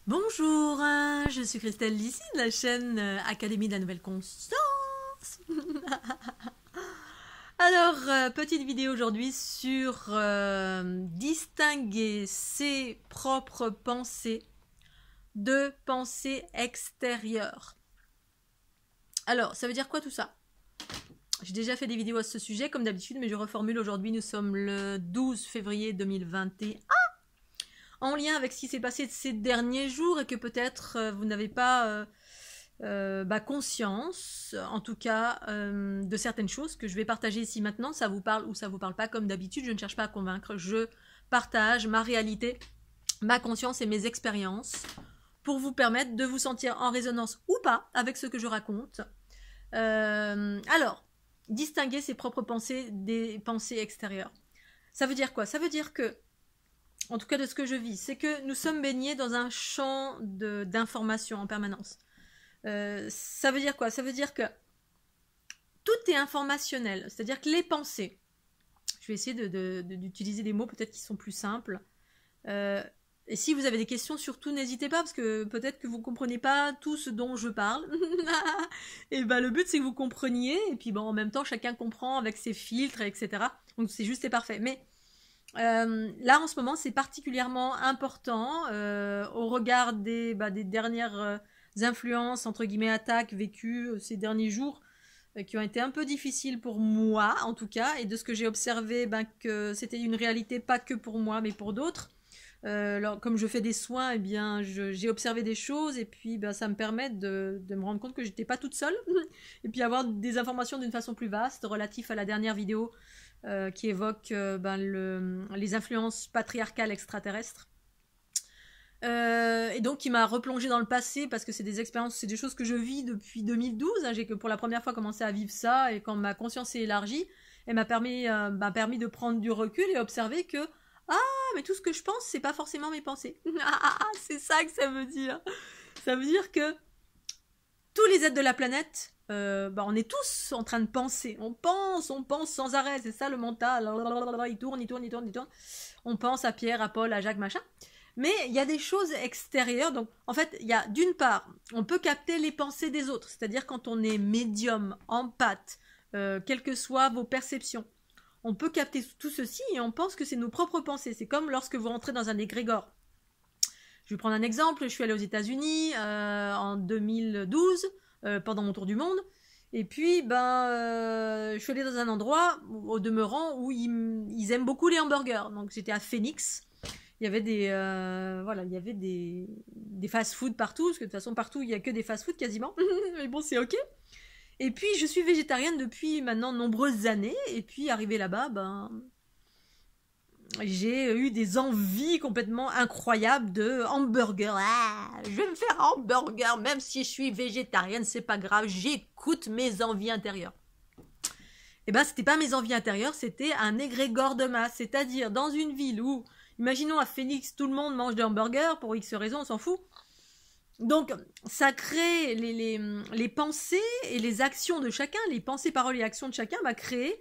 Bonjour, je suis Christelle d'ici de la chaîne Académie de la Nouvelle Conscience. Alors, petite vidéo aujourd'hui sur distinguer ses propres pensées de pensées extérieures. Alors, ça veut dire quoi tout ça? J'ai déjà fait des vidéos à ce sujet comme d'habitude, mais je reformule aujourd'hui. Nous sommes le 12 février 2021. En lien avec ce qui s'est passé ces derniers jours et que peut-être vous n'avez pas conscience, en tout cas, de certaines choses que je vais partager ici maintenant. Ça vous parle ou ça vous parle pas, comme d'habitude, je ne cherche pas à convaincre. Je partage ma réalité, ma conscience et mes expériences pour vous permettre de vous sentir en résonance ou pas avec ce que je raconte. Alors, distinguer ses propres pensées des pensées extérieures. Ça veut dire quoi? Ça veut dire que, en tout cas de ce que je vis, c'est que nous sommes baignés dans un champ d'informations en permanence. Ça veut dire quoi? Ça veut dire que tout est informationnel, c'est-à-dire que les pensées, je vais essayer d'utiliser des mots peut-être qui sont plus simples, et si vous avez des questions, surtout n'hésitez pas, parce que peut-être que vous ne comprenez pas tout ce dont je parle, et le but c'est que vous compreniez, et puis en même temps chacun comprend avec ses filtres, etc. Donc c'est juste et parfait, mais là en ce moment c'est particulièrement important au regard des dernières influences entre guillemets attaques vécues ces derniers jours qui ont été un peu difficiles pour moi en tout cas, et de ce que j'ai observé que c'était une réalité pas que pour moi mais pour d'autres. Comme je fais des soins, j'ai observé des choses et puis ça me permet de me rendre compte que j'étais pas toute seule et puis avoir des informations d'une façon plus vaste relatif à la dernière vidéo qui évoque les influences patriarcales extraterrestres. Et donc qui m'a replongé dans le passé parce que c'est des expériences, c'est des choses que je vis depuis 2012. J'ai que pour la première fois commencé à vivre ça, et quand ma conscience s'est élargie, elle m'a permis de prendre du recul et observer que mais tout ce que je pense, c'est pas forcément mes pensées. C'est ça que ça veut dire. Ça veut dire que tous les êtres de la planète, on est tous en train de penser. On pense sans arrêt. C'est ça le mental. Il tourne. On pense à Pierre, à Paul, à Jacques, machin. Mais il y a des choses extérieures. Donc, en fait, il y a d'une part, on peut capter les pensées des autres. C'est-à-dire quand on est médium, empathe, quelles que soient vos perceptions, on peut capter tout ceci et on pense que c'est nos propres pensées. C'est comme lorsque vous rentrez dans un égrégore. Je vais prendre un exemple. Je suis allée aux États-Unis en 2012 pendant mon tour du monde. Et puis, je suis allée dans un endroit, au demeurant, où ils aiment beaucoup les hamburgers. Donc, j'étais à Phoenix. Il y avait des fast-food partout, parce que de toute façon, partout, il n'y a que des fast-food quasiment. Mais bon, c'est ok. Et puis, je suis végétarienne depuis maintenant nombreuses années. Et puis, arrivée là-bas, j'ai eu des envies complètement incroyables de hamburger. Je vais me faire un hamburger, même si je suis végétarienne, c'est pas grave. J'écoute mes envies intérieures. Et c'était pas mes envies intérieures, c'était un égrégore de masse. C'est-à-dire, dans une ville où, imaginons à Phoenix, tout le monde mange des hamburgers, pour X raisons, on s'en fout. Donc, ça crée les pensées et les actions de chacun, les pensées, paroles et actions de chacun va créer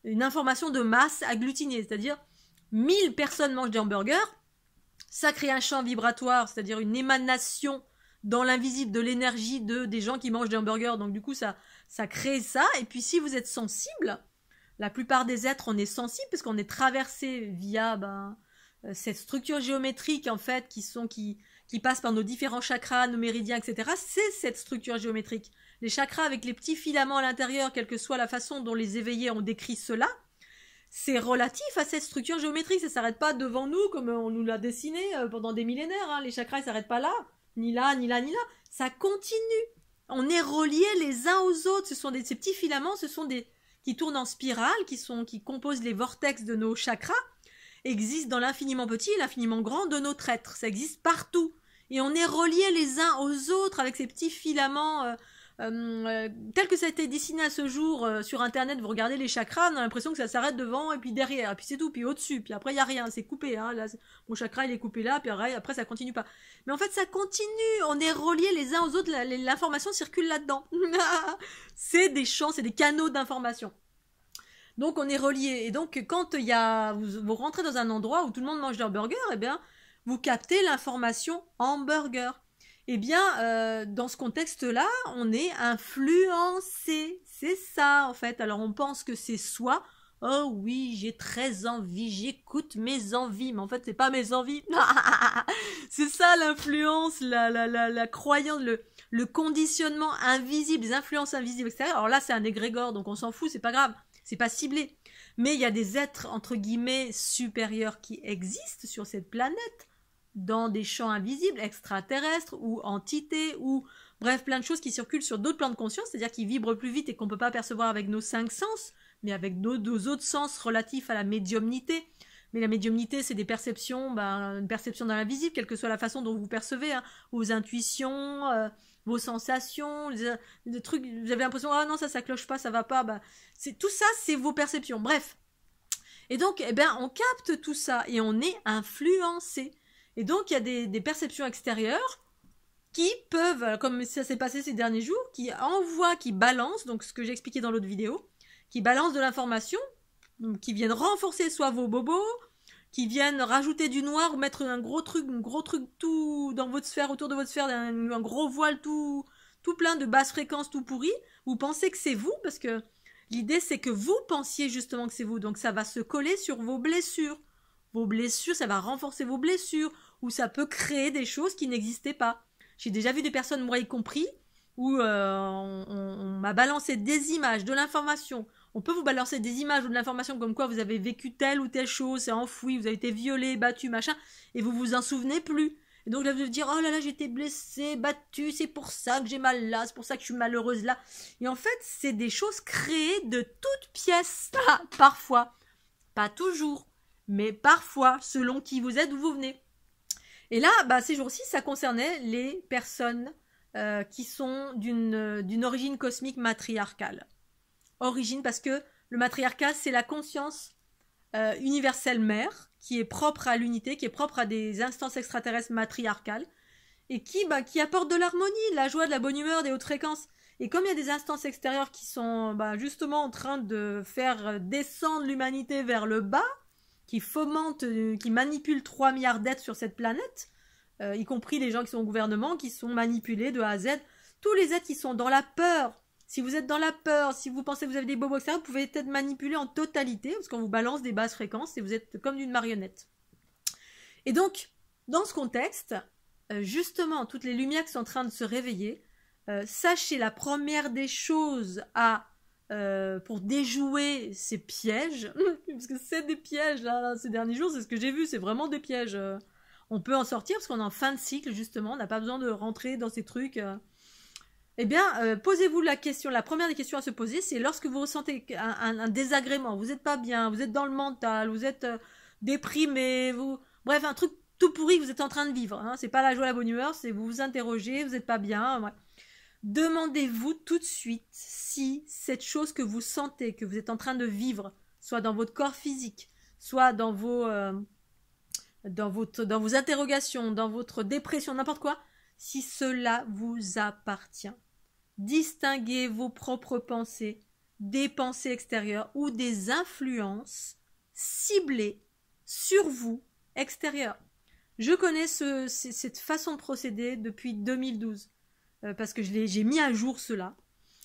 une information de masse agglutinée. C'est-à-dire, 1000 personnes mangent des hamburgers, ça crée un champ vibratoire, c'est-à-dire une émanation dans l'invisible de l'énergie des gens qui mangent des hamburgers. Donc, du coup, ça crée ça. Et puis, si vous êtes sensible, la plupart des êtres, on est sensible parce qu'on est traversé via cette structure géométrique, en fait, qui passe par nos différents chakras, nos méridiens, etc. C'est cette structure géométrique. Les chakras avec les petits filaments à l'intérieur, quelle que soit la façon dont les éveillés ont décrit cela, c'est relatif à cette structure géométrique. Ça ne s'arrête pas devant nous comme on nous l'a dessiné pendant des millénaires. Les chakras ne s'arrêtent pas là, ni là, ni là, ni là. Ça continue. On est reliés les uns aux autres. Ce sont ces petits filaments, qui tournent en spirale, qui composent les vortex de nos chakras, existent dans l'infiniment petit et l'infiniment grand de notre être. Ça existe partout. Et on est reliés les uns aux autres avec ces petits filaments tels que ça a été dessiné à ce jour sur internet. Vous regardez les chakras, on a l'impression que ça s'arrête devant et puis derrière, et puis c'est tout, puis au-dessus, puis après il n'y a rien, c'est coupé. Là, mon chakra il est coupé là, puis après ça continue pas. Mais en fait ça continue, on est reliés les uns aux autres, l'information circule là-dedans. C'est des champs, c'est des canaux d'information. Donc on est reliés. Et donc quand vous rentrez dans un endroit où tout le monde mange leur burger, vous captez l'information hamburger. Eh bien, dans ce contexte-là, on est influencé. C'est ça, en fait. Alors, on pense que c'est soi. Oh oui, j'ai très envie, j'écoute mes envies. Mais en fait, c'est pas mes envies. C'est ça l'influence, la croyance, le conditionnement invisible, les influences invisibles extérieures. Alors là, c'est un égrégore, donc on s'en fout, c'est pas grave. C'est pas ciblé. Mais il y a des êtres, entre guillemets, supérieurs qui existent sur cette planète, dans des champs invisibles, extraterrestres, ou entités, ou bref, plein de choses qui circulent sur d'autres plans de conscience, c'est-à-dire qui vibrent plus vite et qu'on ne peut pas percevoir avec nos 5 sens, mais avec nos autres sens relatifs à la médiumnité. Mais la médiumnité, c'est des perceptions, une perception dans l'invisible, quelle que soit la façon dont vous percevez, hein, vos intuitions, vos sensations, des trucs, vous avez l'impression, ah non, ça cloche pas, ça va pas, tout ça, c'est vos perceptions. Bref. Et donc, eh bien, on capte tout ça et on est influencé. Et donc, il y a des perceptions extérieures qui peuvent, comme ça s'est passé ces derniers jours, qui envoient, qui balancent, donc ce que j'ai expliqué dans l'autre vidéo, qui balancent de l'information, qui viennent renforcer soit vos bobos, qui viennent rajouter du noir ou mettre un gros truc tout dans votre sphère, autour de votre sphère, un gros voile tout plein de basses fréquences tout pourri. Vous pensez que c'est vous, parce que l'idée c'est que vous pensiez justement que c'est vous, donc ça va se coller sur vos blessures. Vos blessures, ça va renforcer vos blessures, ou ça peut créer des choses qui n'existaient pas. J'ai déjà vu des personnes, moi y compris, où on m'a balancé des images, de l'information. On peut vous balancer des images ou de l'information comme quoi vous avez vécu telle ou telle chose, c'est enfoui, vous avez été violé, battu, machin, et vous vous en souvenez plus. Et donc là, vous allez dire, oh là là, j'ai été blessée, battue, c'est pour ça que j'ai mal là, c'est pour ça que je suis malheureuse là. Et en fait, c'est des choses créées de toutes pièces, parfois. Pas toujours, mais parfois, selon qui vous êtes, d'où vous venez. Et là, ces jours-ci, ça concernait les personnes qui sont d'une origine cosmique matriarcale. Origine parce que le matriarcat, c'est la conscience universelle mère, qui est propre à l'unité, qui est propre à des instances extraterrestres matriarcales, et qui apporte de l'harmonie, de la joie, de la bonne humeur, des hautes fréquences. Et comme il y a des instances extérieures qui sont justement en train de faire descendre l'humanité vers le bas, qui fomentent, qui manipulent 3 milliards d'êtres sur cette planète, y compris les gens qui sont au gouvernement, qui sont manipulés de A à Z, tous les êtres qui sont dans la peur. Si vous êtes dans la peur, si vous pensez que vous avez des bobos extérieurs, vous pouvez être manipulé en totalité, parce qu'on vous balance des basses fréquences et vous êtes comme une marionnette. Et donc, dans ce contexte, justement, toutes les lumières qui sont en train de se réveiller, sachez la première des choses pour déjouer ces pièges, parce que c'est des pièges, là, ces derniers jours, c'est ce que j'ai vu, c'est vraiment des pièges. On peut en sortir, parce qu'on est en fin de cycle, justement, on n'a pas besoin de rentrer dans ces trucs. Eh bien, posez-vous la question, la première des questions à se poser, c'est lorsque vous ressentez un désagrément, vous n'êtes pas bien, vous êtes dans le mental, vous êtes déprimé, bref, un truc tout pourri que vous êtes en train de vivre, hein, c'est pas la joie, la bonne humeur, c'est vous vous interrogez, vous n'êtes pas bien, ouais. Demandez-vous tout de suite si cette chose que vous sentez, que vous êtes en train de vivre, soit dans votre corps physique, soit dans vos interrogations, dans votre dépression, n'importe quoi, si cela vous appartient. Distinguez vos propres pensées des pensées extérieures ou des influences ciblées sur vous extérieures. Je connais cette façon de procéder depuis 2012. Parce que j'ai mis à jour cela.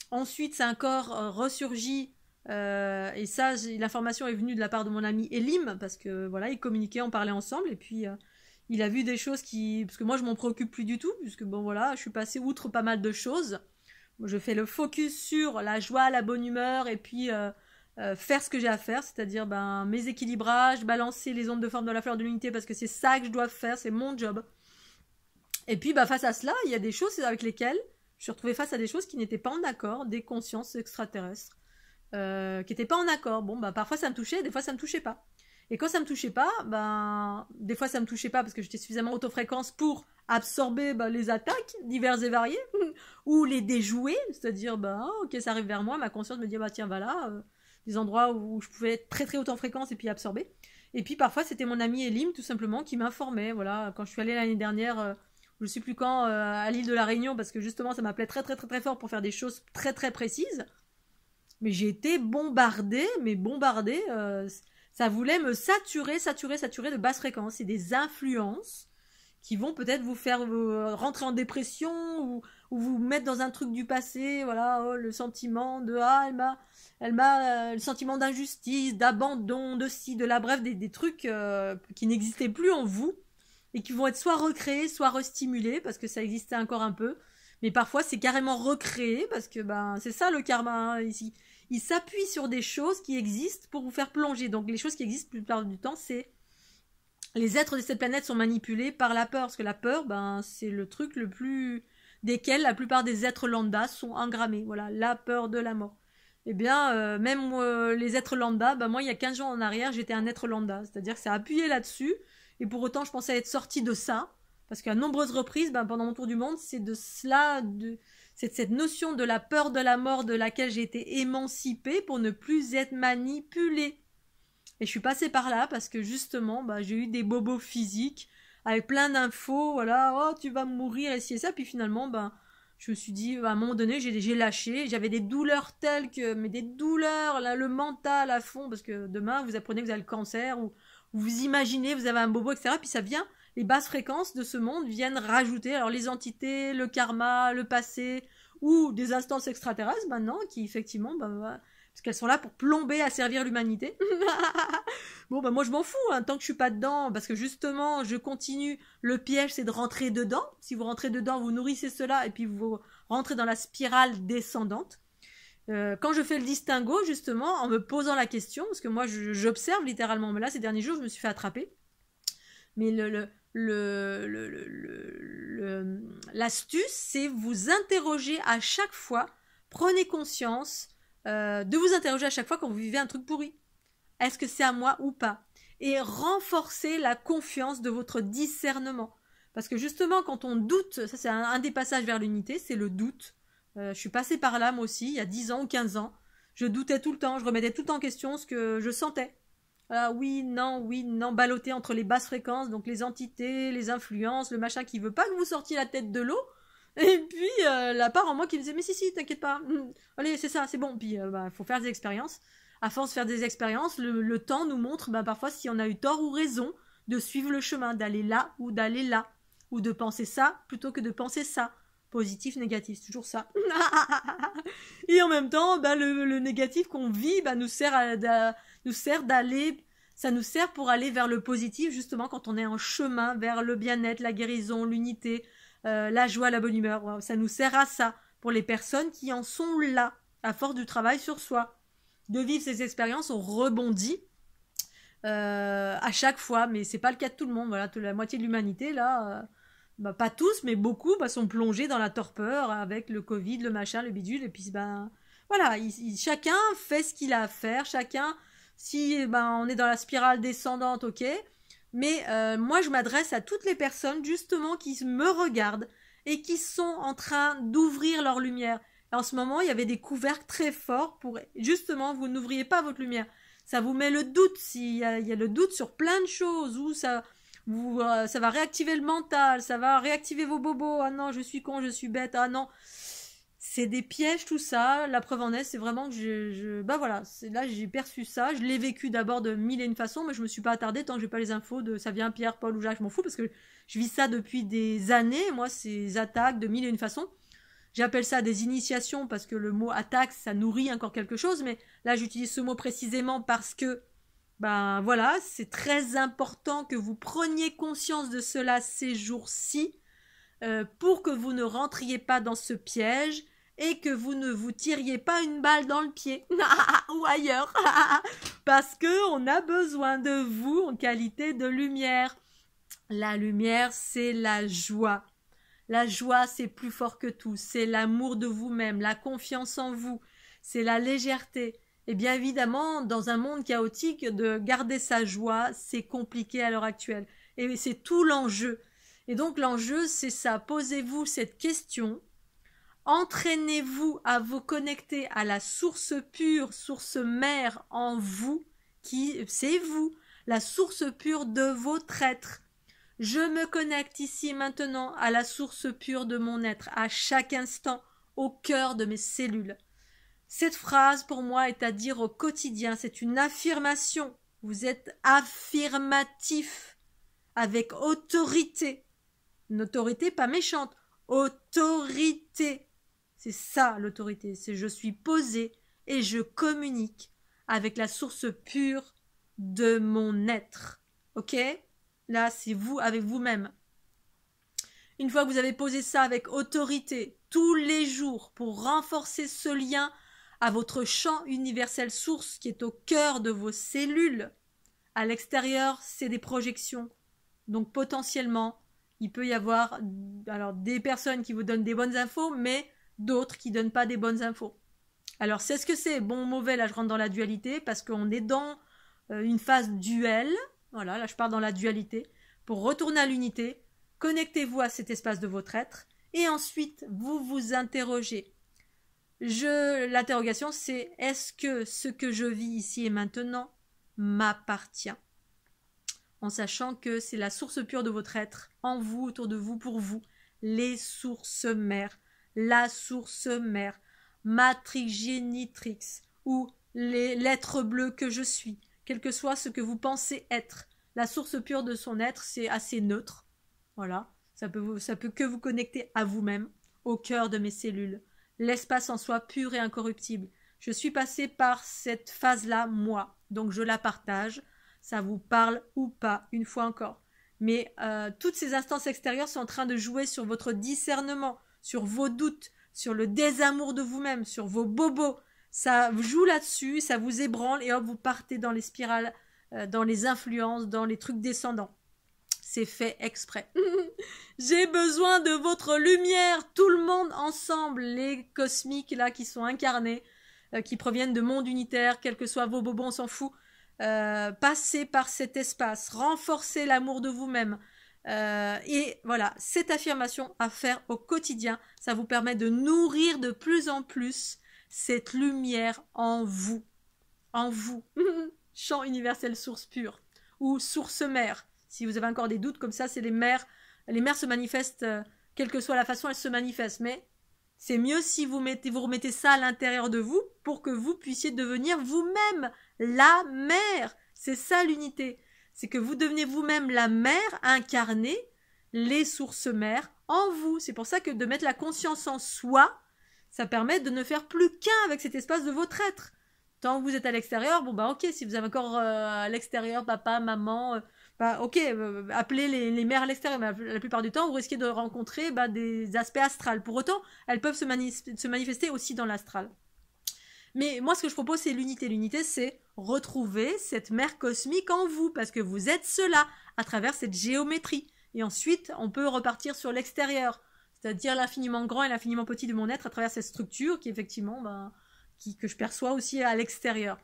Ensuite, ça a encore ressurgi, et ça, l'information est venue de la part de mon ami Elim, parce que voilà, il communiquait, on parlait ensemble, et puis il a vu des choses parce que moi je m'en préoccupe plus du tout, puisque bon voilà, je suis passée outre pas mal de choses. Je fais le focus sur la joie, la bonne humeur, et puis faire ce que j'ai à faire, c'est-à-dire mes équilibrages, balancer les ondes de forme de la fleur de l'unité, parce que c'est ça que je dois faire, c'est mon job. Et puis, face à cela, il y a des choses avec lesquelles je suis retrouvée face à des choses qui n'étaient pas en accord, des consciences extraterrestres, qui n'étaient pas en accord. Bon, parfois ça me touchait, des fois ça me touchait pas. Et quand ça me touchait pas, des fois ça me touchait pas parce que j'étais suffisamment autofréquence pour absorber les attaques diverses et variées, ou les déjouer, c'est-à-dire, ok, ça arrive vers moi, ma conscience me dit, tiens, voilà, des endroits où je pouvais être très très haute en fréquence et puis absorber. Et puis parfois c'était mon ami Elim, tout simplement, qui m'informait, voilà, quand je suis allée l'année dernière... je ne sais plus quand, à l'île de la Réunion, parce que justement ça m'appelait très très très très fort pour faire des choses très très précises. Mais j'ai été bombardée, Ça voulait me saturer de basses fréquences et des influences qui vont peut-être vous faire rentrer en dépression ou vous mettre dans un truc du passé, voilà, oh, le sentiment de le sentiment d'injustice, d'abandon, de ci, de là, bref, des trucs qui n'existaient plus en vous et qui vont être soit recréés, soit restimulés parce que ça existait encore un peu, mais parfois c'est carrément recréé parce que c'est ça le karma hein, ici. Il s'appuie sur des choses qui existent pour vous faire plonger. Donc les choses qui existent la plupart du temps, c'est les êtres de cette planète sont manipulés par la peur, parce que la peur, c'est le truc le plus desquels la plupart des êtres lambda sont engrammés. Voilà, la peur de la mort. Eh bien, même les êtres lambda, moi, il y a 15 jours en arrière, j'étais un être lambda. C'est-à-dire que ça a appuyé là-dessus, et pour autant, je pensais être sortie de ça, parce qu'à nombreuses reprises, pendant mon tour du monde, c'est de cela, c'est cette notion de la peur de la mort de laquelle j'ai été émancipée pour ne plus être manipulée. Et je suis passée par là parce que justement, j'ai eu des bobos physiques avec plein d'infos, voilà, oh tu vas mourir et ci et ça, puis finalement, je me suis dit, à un moment donné, j'ai lâché, j'avais des douleurs telles que, mais des douleurs, là, le mental à fond, parce que demain, vous apprenez que vous avez le cancer, ou vous imaginez, vous avez un bobo, etc., puis ça vient, les basses fréquences de ce monde viennent rajouter, alors les entités, le karma, le passé, ou des instances extraterrestres, maintenant, qui effectivement, parce qu'elles sont là pour plomber à servir l'humanité. Bon, moi je m'en fous, hein, tant que je suis pas dedans, parce que justement, je continue. Le piège, c'est de rentrer dedans. Si vous rentrez dedans, vous nourrissez cela, et puis vous rentrez dans la spirale descendante. Quand je fais le distinguo, justement, en me posant la question, parce que moi j'observe littéralement, mais là, ces derniers jours, je me suis fait attraper. Mais l'astuce, c'est vous interroger à chaque fois, prenez conscience de vous interroger à chaque fois quand vous vivez un truc pourri. Est-ce que c'est à moi ou pas? Et renforcer la confiance de votre discernement. Parce que justement, quand on doute, ça c'est un des passages vers l'unité, c'est le doute. Je suis passée par là, moi aussi, il y a 10 ans ou 15 ans. Je doutais tout le temps, je remettais tout le temps en question ce que je sentais. Oui, non, ballotté entre les basses fréquences, donc les entités, les influences, le machin qui veut pas que vous sortiez la tête de l'eau. Et puis, la part en moi qui me disait, mais si, t'inquiète pas, allez, c'est ça, c'est bon. Puis, faut faire des expériences. À force de faire des expériences, le temps nous montre, parfois, si on a eu tort ou raison de suivre le chemin, d'aller là, ou de penser ça, plutôt que de penser ça. Positif, négatif, c'est toujours ça. Et en même temps, le négatif qu'on vit, nous sert d'aller, ça nous sert pour aller vers le positif, justement, quand on est en chemin vers le bien-être, la guérison, l'unité, la joie, la bonne humeur. Ça nous sert à ça, pour les personnes qui en sont là, à force du travail sur soi. De vivre ces expériences, on rebondit à chaque fois, mais c'est pas le cas de tout le monde. Voilà, la moitié de l'humanité, là, pas tous, mais beaucoup, sont plongés dans la torpeur avec le Covid, le machin, le bidule, et puis voilà, chacun fait ce qu'il a à faire, chacun, si on est dans la spirale descendante, ok, mais moi je m'adresse à toutes les personnes justement qui me regardent et qui sont en train d'ouvrir leur lumière. Et en ce moment, il y avait des couvercles très forts pour justement vous n'ouvriez pas votre lumière. Ça vous met le doute, s'il y a le doute sur plein de choses, ou ça va réactiver le mental, ça va réactiver vos bobos. Ah non, je suis con, je suis bête. Ah non, c'est des pièges tout ça. La preuve en est, c'est vraiment que voilà, là j'ai perçu ça. Je l'ai vécu d'abord de mille et une façons, mais je me suis pas attardée tant que j'ai pas les infos de ça vient Pierre, Paul ou Jacques. Je m'en fous parce que je vis ça depuis des années. Moi, ces attaques de mille et une façons. J'appelle ça des initiations parce que le mot attaque, ça nourrit encore quelque chose, mais là j'utilise ce mot précisément parce que voilà, c'est très important que vous preniez conscience de cela ces jours-ci pour que vous ne rentriez pas dans ce piège et que vous ne vous tiriez pas une balle dans le pied ou ailleurs parce que on a besoin de vous en qualité de lumière. La lumière, c'est la joie. La joie, c'est plus fort que tout. C'est l'amour de vous-même, la confiance en vous, c'est la légèreté. Et bien évidemment, dans un monde chaotique, de garder sa joie, c'est compliqué à l'heure actuelle. Et c'est tout l'enjeu. Et donc l'enjeu, c'est ça. Posez-vous cette question. Entraînez-vous à vous connecter à la source pure, source mère en vous, qui c'est vous, la source pure de votre être. Je me connecte ici maintenant à la source pure de mon être, à chaque instant, au cœur de mes cellules. Cette phrase, pour moi, est à dire au quotidien. C'est une affirmation. Vous êtes affirmatif, avec autorité. Une autorité pas méchante. Autorité. C'est ça l'autorité. C'est je suis posé et je communique avec la source pure de mon être. Ok? Là, c'est vous avec vous-même. Une fois que vous avez posé ça avec autorité, tous les jours, pour renforcer ce lien à votre champ universel source qui est au cœur de vos cellules, à l'extérieur, c'est des projections. Donc potentiellement, il peut y avoir alors des personnes qui vous donnent des bonnes infos, mais d'autres qui ne donnent pas des bonnes infos. Alors c'est ce que c'est, bon ou mauvais, là je rentre dans la dualité, parce qu'on est dans une phase duel, voilà, là je pars dans la dualité, pour retourner à l'unité, connectez-vous à cet espace de votre être, et ensuite vous vous interrogez. L'interrogation c'est, est-ce que ce que je vis ici et maintenant m'appartient? En sachant que c'est la source pure de votre être, en vous, autour de vous, pour vous, les sources mères, la source mère, matrix génitrix, ou l'être bleu que je suis, quel que soit ce que vous pensez être. La source pure de son être, c'est assez neutre. Voilà, ça peut que vous connecter à vous-même, au cœur de mes cellules. L'espace en soi pur et incorruptible. Je suis passée par cette phase-là, moi, donc je la partage. Ça vous parle ou pas, une fois encore. Mais toutes ces instances extérieures sont en train de jouer sur votre discernement, sur vos doutes, sur le désamour de vous-même, sur vos bobos. Ça joue là-dessus, ça vous ébranle et hop, vous partez dans les spirales, dans les influences, dans les trucs descendants. C'est fait exprès. J'ai besoin de votre lumière, tout le monde ensemble, les cosmiques là qui sont incarnés, qui proviennent de mondes unitaires, quels que soient vos bobos, on s'en fout. Passez par cet espace, renforcez l'amour de vous-même. Et voilà, cette affirmation à faire au quotidien, ça vous permet de nourrir de plus en plus cette lumière en vous. En vous. Champ universel source pure. Ou source mère. Si vous avez encore des doutes, comme ça, c'est les mères. Les mères se manifestent, quelle que soit la façon, elles se manifestent. Mais c'est mieux si vous remettez ça à l'intérieur de vous pour que vous puissiez devenir vous-même la mère. C'est ça l'unité. C'est que vous devenez vous-même la mère incarnée, les sources mères en vous. C'est pour ça que de mettre la conscience en soi, ça permet de ne faire plus qu'un avec cet espace de votre être. Tant que vous êtes à l'extérieur, bon bah ok, si vous avez encore à l'extérieur, papa, maman, bah ok, appelez les mères à l'extérieur, mais la plupart du temps, vous risquez de rencontrer des aspects astrales. Pour autant, elles peuvent se manifester aussi dans l'astral. Mais moi, ce que je propose, c'est l'unité. L'unité, c'est retrouver cette mère cosmique en vous, parce que vous êtes cela, à travers cette géométrie. Et ensuite, on peut repartir sur l'extérieur, c'est-à-dire l'infiniment grand et l'infiniment petit de mon être, à travers cette structure qui, effectivement, que je perçois aussi à l'extérieur.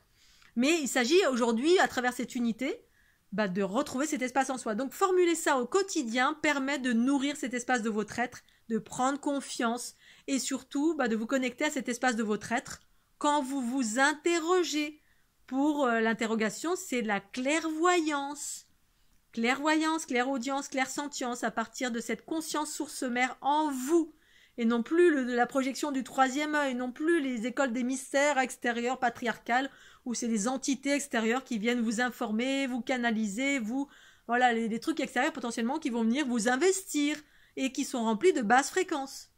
Mais il s'agit aujourd'hui, à travers cette unité, de retrouver cet espace en soi. Donc, formuler ça au quotidien permet de nourrir cet espace de votre être, de prendre confiance, et surtout, de vous connecter à cet espace de votre être, quand vous vous interrogez. Pour l'interrogation, c'est la clairvoyance. Clairvoyance, clairaudience, clairsentience, à partir de cette conscience source mère en vous. Et non plus la projection du troisième œil, non plus les écoles des mystères extérieurs patriarcales, où c'est des entités extérieures qui viennent vous informer, vous canaliser, voilà, les trucs extérieurs potentiellement qui vont venir vous investir et qui sont remplis de basses fréquences.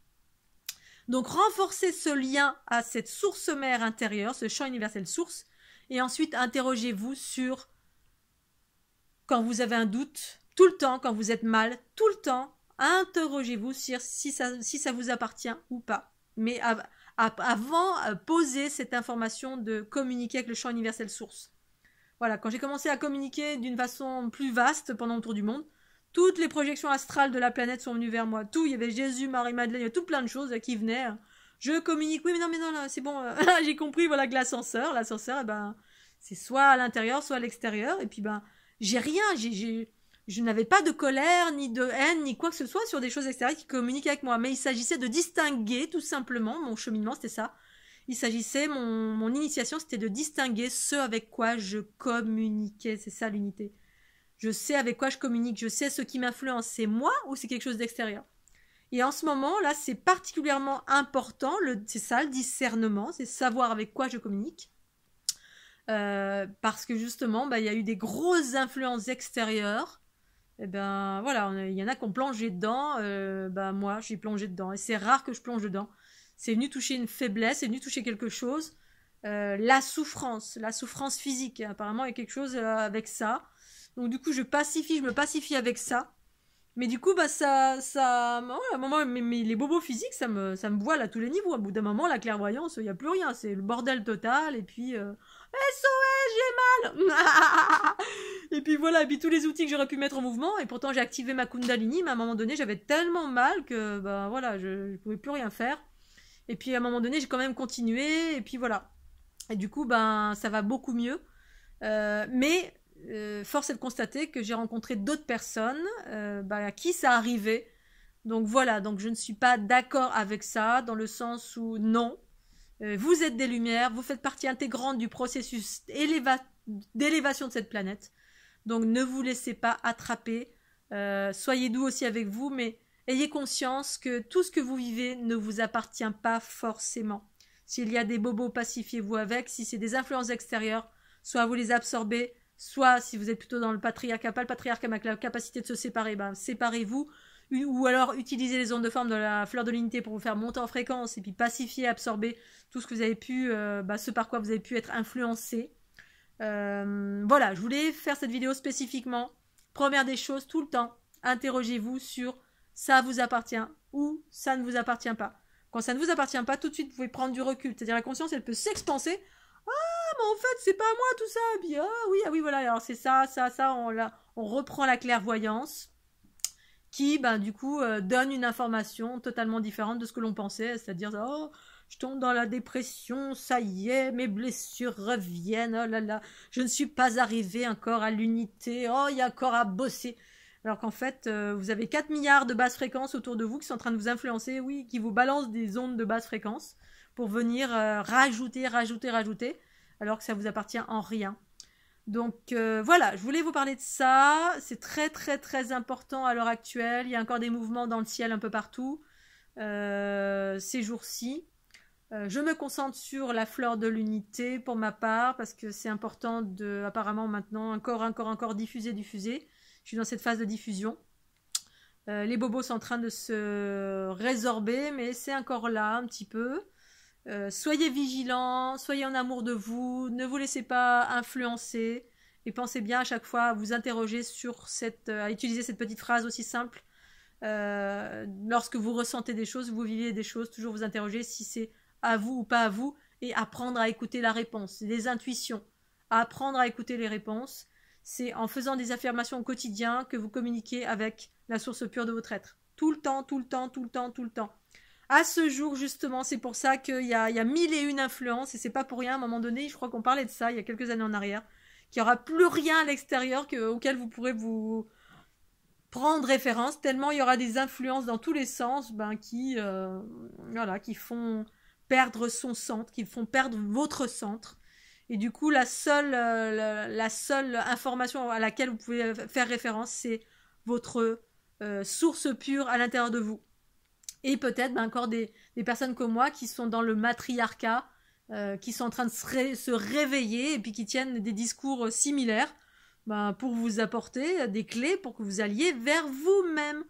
Donc renforcez ce lien à cette source mère intérieure, ce champ universel source, et ensuite interrogez-vous sur, quand vous avez un doute, tout le temps, quand vous êtes mal, tout le temps, interrogez-vous sur si ça vous appartient ou pas. Mais avant, posez cette information de communiquer avec le champ universel source. Voilà, quand j'ai commencé à communiquer d'une façon plus vaste pendant le tour du monde, toutes les projections astrales de la planète sont venues vers moi. Tout, il y avait Jésus, Marie, Madeleine, il y avait tout plein de choses qui venaient. Je communique, oui, mais non, là, c'est bon. J'ai compris, voilà, que l'ascenseur, c'est soit à l'intérieur, soit à l'extérieur. Et puis, j'ai rien, je n'avais pas de colère, ni de haine, ni quoi que ce soit sur des choses extérieures qui communiquent avec moi. Mais il s'agissait de distinguer, tout simplement, mon cheminement, c'était ça. Il s'agissait, mon initiation, c'était de distinguer ce avec quoi je communiquais. C'est ça l'unité. Je sais avec quoi je communique, je sais ce qui m'influence, c'est moi ou c'est quelque chose d'extérieur. Et en ce moment, là, c'est particulièrement important, c'est ça le discernement, c'est savoir avec quoi je communique. parce que justement, bah, il y a eu des grosses influences extérieures. Et ben voilà, il y en a qui ont plongé dedans. Bah, moi, j'ai plongé dedans. Et c'est rare que je plonge dedans. C'est venu toucher une faiblesse, c'est venu toucher quelque chose. La souffrance physique. Apparemment, il y a quelque chose avec ça. Donc du coup, je me pacifie avec ça. Mais du coup, bah ouais, à un moment, les bobos physiques, ça me voile à tous les niveaux. À bout d'un moment, la clairvoyance, il n'y a plus rien. C'est le bordel total. Et puis, SOS, j'ai mal. Et puis voilà, et puis tous les outils que j'aurais pu mettre en mouvement. Et pourtant, j'ai activé ma Kundalini, mais à un moment donné, j'avais tellement mal que, bah voilà, je ne pouvais plus rien faire. Et puis à un moment donné, j'ai quand même continué. Et puis voilà. Et du coup, ben, ça va beaucoup mieux. Mais force est de constater que j'ai rencontré d'autres personnes à qui ça arrivait. Donc voilà, donc je ne suis pas d'accord avec ça, dans le sens où non, vous êtes des lumières, vous faites partie intégrante du processus d'élévation de cette planète. Donc ne vous laissez pas attraper, soyez doux aussi avec vous, mais ayez conscience que tout ce que vous vivez ne vous appartient pas forcément. S'il y a des bobos, pacifiez-vous avec. Si c'est des influences extérieures, soit vous les absorbez, soit si vous êtes plutôt dans le patriarcat, pas le patriarcat, mais la capacité de se séparer, ben séparez-vous. Ou alors utilisez les ondes de forme de la fleur de l'unité pour vous faire monter en fréquence et puis pacifier, absorber tout ce que vous avez pu, ce par quoi vous avez pu être influencé. Voilà, je voulais faire cette vidéo spécifiquement. Première des choses, tout le temps, interrogez-vous sur ça vous appartient ou ça ne vous appartient pas. Quand ça ne vous appartient pas, tout de suite, vous pouvez prendre du recul. C'est-à-dire la conscience, elle peut s'expanser. Ah, mais en fait, c'est pas moi tout ça. Et puis, ah oui, voilà. Alors c'est ça. On reprend la clairvoyance qui, ben, du coup, donne une information totalement différente de ce que l'on pensait. C'est-à-dire, oh, je tombe dans la dépression, ça y est, mes blessures reviennent. Oh là là, je ne suis pas arrivée encore à l'unité. Oh, il y a encore à bosser. Alors qu'en fait, vous avez 4 milliards de basses fréquences autour de vous qui sont en train de vous influencer, oui, qui vous balancent des ondes de basse fréquence pour venir rajouter, alors que ça vous appartient en rien. Donc voilà, je voulais vous parler de ça. C'est très très très important à l'heure actuelle. Il y a encore des mouvements dans le ciel un peu partout ces jours-ci. Je me concentre sur la fleur de l'unité pour ma part parce que c'est important de, apparemment maintenant, encore diffuser. Je suis dans cette phase de diffusion. Les bobos sont en train de se résorber, mais c'est encore là un petit peu. Soyez vigilants, soyez en amour de vous, ne vous laissez pas influencer et pensez bien à chaque fois à vous interroger sur à utiliser cette petite phrase aussi simple. Lorsque vous ressentez des choses, vous vivez des choses, toujours vous interroger si c'est à vous ou pas à vous et apprendre à écouter la réponse. C'est des intuitions. Apprendre à écouter les réponses. C'est en faisant des affirmations au quotidien que vous communiquez avec la source pure de votre être. Tout le temps. À ce jour, justement, c'est pour ça qu'il y a 1001 influences, et c'est pas pour rien, à un moment donné, je crois qu'on parlait de ça il y a quelques années en arrière, qu'il n'y aura plus rien à l'extérieur auquel vous pourrez vous prendre référence, tellement il y aura des influences dans tous les sens qui font perdre son centre, qui font perdre votre centre. Et du coup, la seule information à laquelle vous pouvez faire référence, c'est votre source pure à l'intérieur de vous. Et peut-être encore des personnes comme moi qui sont dans le matriarcat, qui sont en train de se réveiller et puis qui tiennent des discours similaires pour vous apporter des clés pour que vous alliez vers vous-même.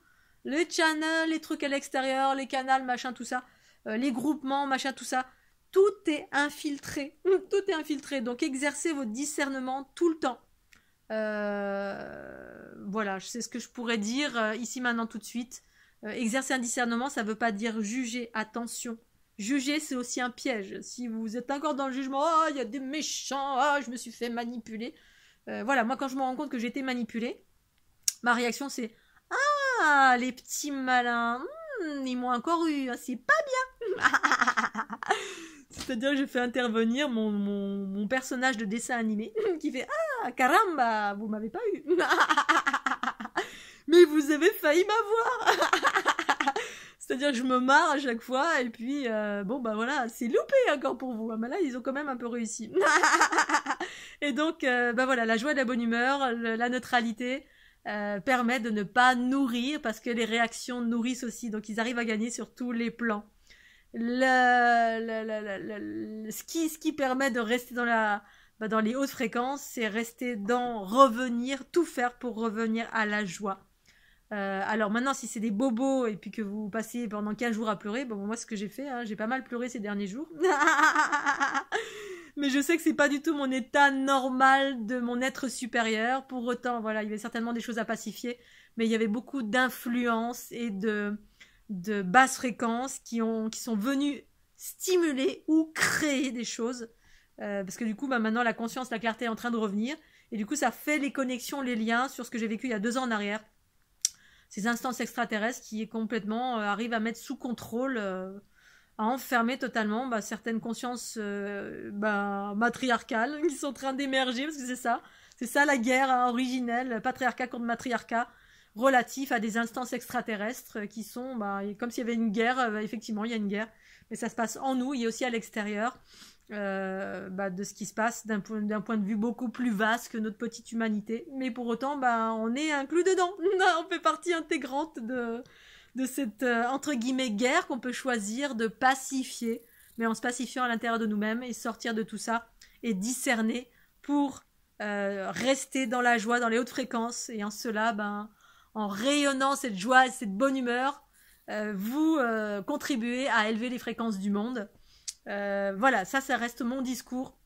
Les channels, les trucs à l'extérieur, les canals, machin, tout ça, les groupements, machin, tout ça, tout est infiltré. Tout est infiltré. Donc exercez votre discernement tout le temps. Voilà, c'est ce que je pourrais dire ici, maintenant, tout de suite. Exercer un discernement, ça ne veut pas dire juger. Attention. Juger, c'est aussi un piège. Si vous êtes encore dans le jugement, oh, il y a des méchants, oh, je me suis fait manipuler. Voilà, moi, quand je me rends compte que j'ai été manipulée, ma réaction, c'est ah, les petits malins, ils m'ont encore eu, c'est pas bien. C'est-à-dire que je fais intervenir mon personnage de dessin animé qui fait ah, caramba, vous m'avez pas eu. Mais vous avez failli m'avoir. C'est-à-dire que je me marre à chaque fois et puis voilà, c'est loupé encore pour vous. Mais là, ils ont quand même un peu réussi. Et donc voilà, la joie et la bonne humeur, la neutralité permet de ne pas nourrir parce que les réactions nourrissent aussi. Donc ils arrivent à gagner sur tous les plans. Ce qui permet de rester dans dans les hautes fréquences, c'est rester dans revenir, tout faire pour revenir à la joie. Alors maintenant, si c'est des bobos et puis que vous passez pendant 15 jours à pleurer, bon, moi, ce que j'ai fait, hein, j'ai pas mal pleuré ces derniers jours. Mais je sais que c'est pas du tout mon état normal de mon être supérieur. Pour autant, voilà, il y avait certainement des choses à pacifier, mais il y avait beaucoup d'influences et de basses fréquences qui sont venues stimuler ou créer des choses. Parce que du coup, maintenant, la conscience, la clarté est en train de revenir. Et du coup, ça fait les connexions, les liens sur ce que j'ai vécu il y a 2 ans en arrière. Ces instances extraterrestres qui complètement arrivent à mettre sous contrôle, à enfermer totalement certaines consciences matriarcales qui sont en train d'émerger, parce que c'est ça la guerre originelle, patriarcat contre matriarcat, relatif à des instances extraterrestres qui sont comme s'il y avait une guerre, effectivement il y a une guerre, mais ça se passe en nous et aussi à l'extérieur. De ce qui se passe d'un point de vue beaucoup plus vaste que notre petite humanité, mais pour autant on est inclus dedans. On fait partie intégrante de cette entre guillemets guerre qu'on peut choisir de pacifier, mais en se pacifiant à l'intérieur de nous-mêmes et sortir de tout ça et discerner pour rester dans la joie, dans les hautes fréquences, et en cela en rayonnant cette joie et cette bonne humeur, vous contribuez à élever les fréquences du monde. Voilà, ça reste mon discours.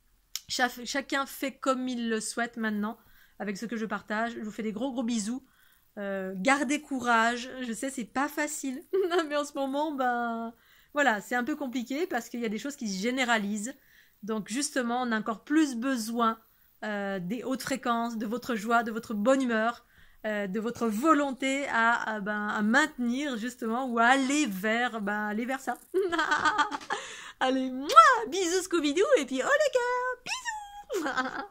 Chacun fait comme il le souhaite maintenant avec ce que je partage. Je vous fais des gros bisous. Gardez courage. Je sais, c'est pas facile, mais en ce moment, voilà, c'est un peu compliqué parce qu'il y a des choses qui se généralisent. Donc justement, on a encore plus besoin des hautes fréquences, de votre joie, de votre bonne humeur, de votre volonté à maintenir justement ou à aller vers ça. Allez, bisous Scooby-Doo et puis oh les gars, bisous.